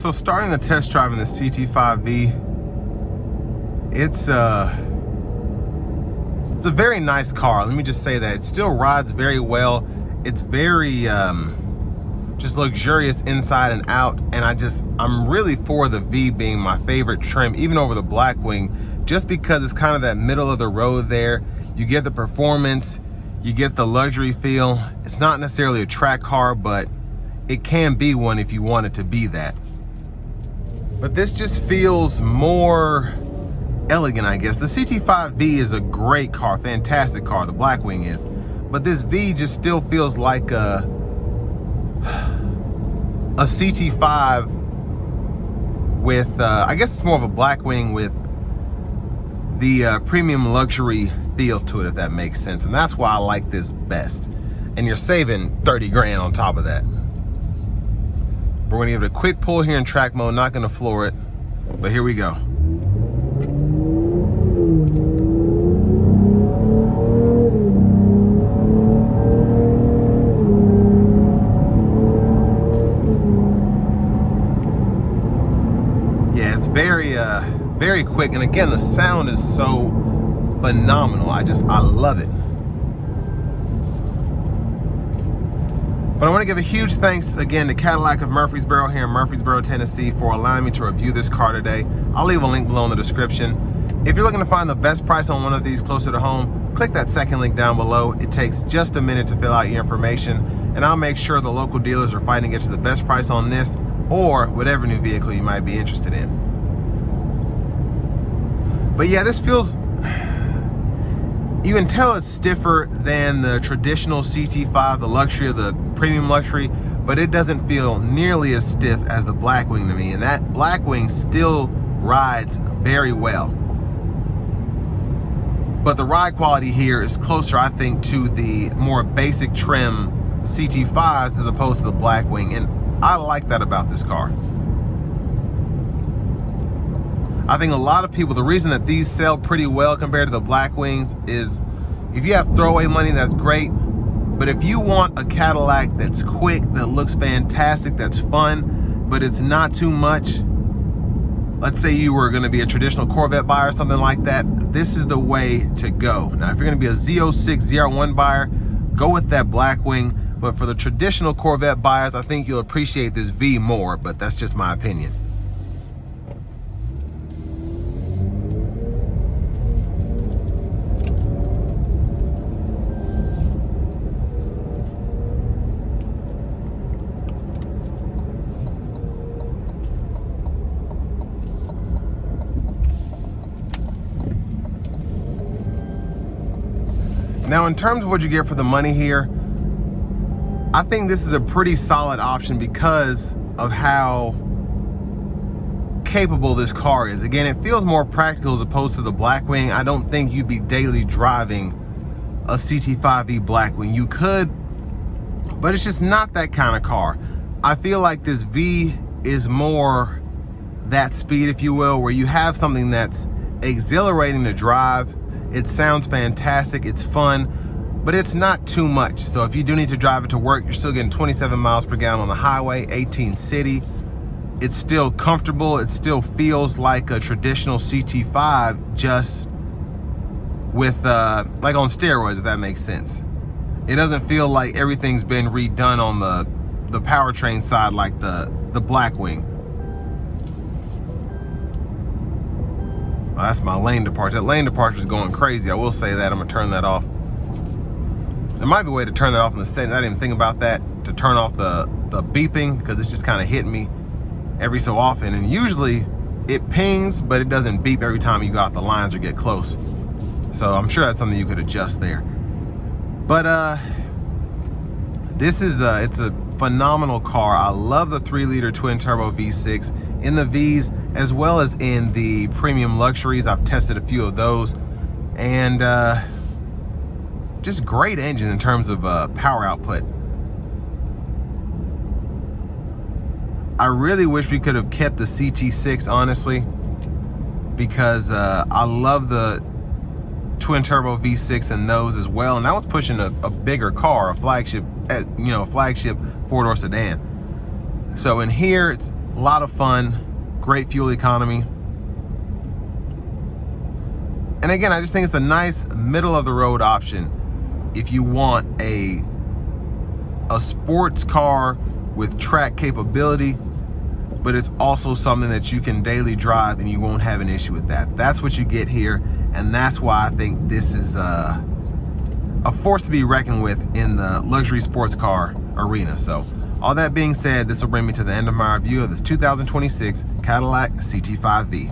So starting the test drive in the CT5-V, it's a very nice car. Let me just say that. It still rides very well. It's very just luxurious inside and out, and I'm really for the V being my favorite trim, even over the Blackwing, just because it's kind of that middle of the road there. You get the performance, you get the luxury feel. It's not necessarily a track car, but it can be one if you want it to be that. But this just feels more elegant, I guess. The CT5-V is a great car, fantastic car, the Blackwing is. But this V just still feels like a CT5 with, I guess it's more of a Blackwing with the premium luxury feel to it, if that makes sense. And that's why I like this best. And you're saving 30 grand on top of that. We're gonna give it a quick pull here in track mode, not gonna floor it, but here we go. Yeah, it's very quick, and again, the sound is so phenomenal. I love it. But I want to give a huge thanks again to Cadillac of Murfreesboro here in Murfreesboro, Tennessee, for allowing me to review this car today. I'll leave a link below in the description. If you're looking to find the best price on one of these closer to home, click that second link down below. It takes just a minute to fill out your information, and I'll make sure the local dealers are fighting to get you the best price on this or whatever new vehicle you might be interested in. But yeah, this feels, you can tell it's stiffer than the traditional CT5, the luxury of the premium luxury, but it doesn't feel nearly as stiff as the Blackwing to me, and that Blackwing still rides very well. But the ride quality here is closer, I think, to the more basic trim CT5s as opposed to the Blackwing, and I like that about this car. I think a lot of people, the reason that these sell pretty well compared to the Blackwings is if you have throwaway money, that's great. But if you want a Cadillac that's quick, that looks fantastic, that's fun, but it's not too much, let's say you were gonna be a traditional Corvette buyer or something like that, this is the way to go. Now, if you're gonna be a Z06, ZR1 buyer, go with that Blackwing. But for the traditional Corvette buyers, I think you'll appreciate this V more, but that's just my opinion. Now, in terms of what you get for the money here, I think this is a pretty solid option because of how capable this car is. Again, it feels more practical as opposed to the Blackwing. I don't think you'd be daily driving a CT5-V Blackwing. You could, but it's just not that kind of car. I feel like this V is more that speed, if you will, where you have something that's exhilarating to drive. It sounds fantastic, it's fun, but it's not too much. So if you do need to drive it to work, you're still getting 27 miles per gallon on the highway, 18 city. It's still comfortable. It still feels like a traditional CT5, just with like on steroids, if that makes sense. It doesn't feel like everything's been redone on the powertrain side like the Blackwing. Oh, that's my lane departure. That lane departure is going crazy. I will say that. I'm gonna turn that off. There might be a way to turn that off in the settings. I didn't even think about that, to turn off the beeping, because it's just kind of hitting me every so often. And usually it pings, but it doesn't beep every time you go out the lines or get close. So I'm sure that's something you could adjust there. But this is it's a phenomenal car. I love the 3-liter twin turbo V6 in the V's as well as in the premium luxuries. I've tested a few of those, and just great engine in terms of power output. I really wish we could have kept the CT6, honestly, because I love the twin turbo V6 in those as well, and that was pushing a bigger car, a flagship, you know, a flagship 4-door sedan. So in here, A lot of fun, great fuel economy. And again, I just think it's a nice middle of the road option if you want a sports car with track capability, but it's also something that you can daily drive and you won't have an issue with that. That's what you get here, and that's why I think this is a force to be reckoned with in the luxury sports car arena. So all that being said, this will bring me to the end of my review of this 2026 Cadillac CT5-V.